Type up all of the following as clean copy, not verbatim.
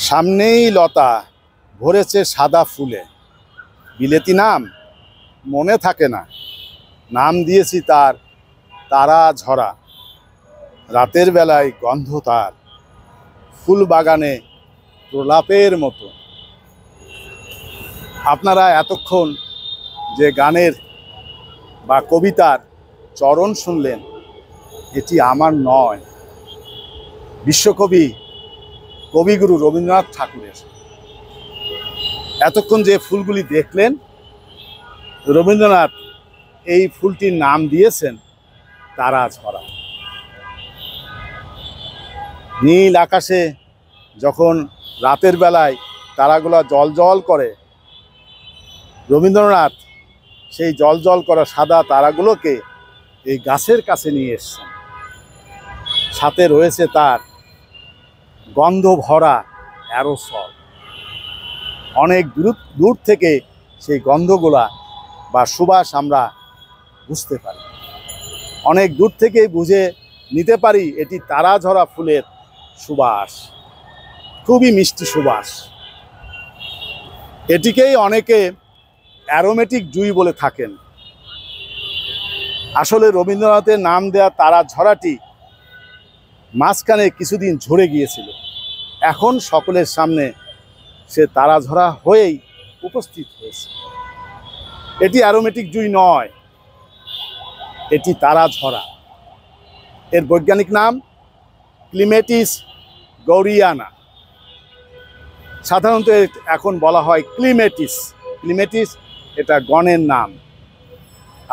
সামনেই লতা ভরেছে সাদা ফুলে, বিলেতি নাম মনে থাকে না, নাম দিয়েছি তার তারা ঝরা। রাতের বেলায় গন্ধ তার ফুল বাগানে প্রলাপের মতো। আপনারা এতক্ষণ যে গানের বা কবিতার চরণ শুনলেন, এটি আমার নয়, বিশ্বকবি কবিগুরু রবীন্দ্রনাথ ঠাকুরের। এতক্ষণ যে ফুলগুলি দেখলেন, রবীন্দ্রনাথ এই ফুলটির নাম দিয়েছেন তারা ঝরা। নীল আকাশে যখন রাতের বেলায় তারাগুলো জল করে, রবীন্দ্রনাথ সেই জল করা সাদা তারাগুলোকে এই গাছের কাছে নিয়ে এসছেন। সাথে রয়েছে তার গন্ধ ভরা অ্যারোসল। অনেক দূর থেকে সেই গন্ধগুলা বা সুবাস আমরা বুঝতে পারি, অনেক দূর থেকেই বুঝে নিতে পারি এটি তারা ঝরা ফুলের সুবাস, খুবই মিষ্টি সুবাস। এটিকেই অনেকে অ্যারোমেটিক জুঁই বলে থাকেন। আসলে রবীন্দ্রনাথের নাম দেয়া তারা ঝরাটি মাঝখানে কিছুদিন ঝরে গিয়েছিল, এখন সকলের সামনে সে তারা ঝরা হয়েই উপস্থিত হয়েছে। এটি অ্যারোমেটিক জুঁই নয়, এটি তারা ঝরা। এর বৈজ্ঞানিক নাম ক্লিমেটিস গৌরিয়ানা। সাধারণত এখন বলা হয় ক্লিমেটিস। ক্লিমেটিস এটা গণের নাম,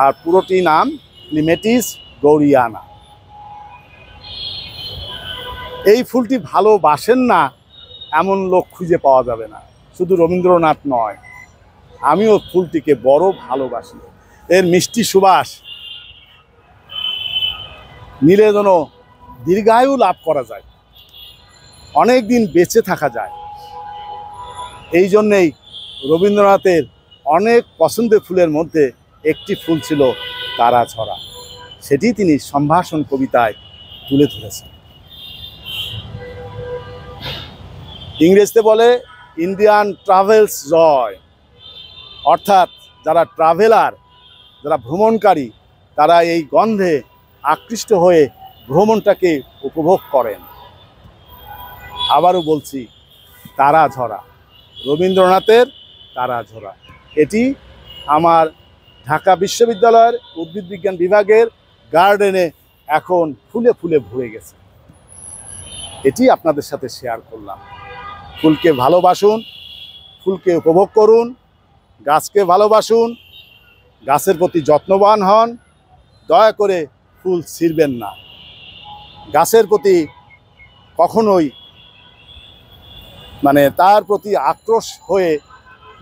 আর পুরোটি নাম ক্লিমেটিস গৌরিয়ানা। এই ফুলটি ভালোবাসেন না এমন লোক খুঁজে পাওয়া যাবে না। শুধু রবীন্দ্রনাথ নয়, আমিও ফুলটিকে বড় ভালোবাসি। এর মিষ্টি সুবাস নিলে যেন দীর্ঘায়ু লাভ করা যায়, অনেক দিন বেঁচে থাকা যায়। এই জন্যেই রবীন্দ্রনাথের অনেক পছন্দের ফুলের মধ্যে একটি ফুল ছিল তারা ঝরা। সেটি তিনি সম্ভাষণ কবিতায় তুলে ধরেছেন। ইংরেজিতে বলে ইন্ডিয়ান ট্রাভেলস জয়, অর্থাৎ যারা ট্রাভেলার, যারা ভ্রমণকারী, তারা এই গন্ধে আকৃষ্ট হয়ে ভ্রমণটাকে উপভোগ করেন। আবারও বলছি, তারা ঝরা, রবীন্দ্রনাথের তারা ঝরা। এটি আমার ঢাকা বিশ্ববিদ্যালয়ের উদ্ভিদ বিজ্ঞান বিভাগের গার্ডেনে এখন ফুলে ফুলে ভরে গেছে। এটি আপনাদের সাথে শেয়ার করলাম। ফুলকে ভালোবাসুন, ফুলকে উপভোগ করুন, গাছকে ভালোবাসুন, গাছের প্রতি যত্নবান হন। দয়া করে ফুল ছিঁড়বেন না। গাছের প্রতি কখনোই তার প্রতি আক্রোশ হয়ে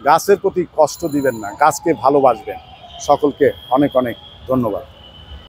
গাছের প্রতি কষ্ট দিবেন না, গাছকে ভালোবাসবেন। সকলকে অনেক অনেক ধন্যবাদ।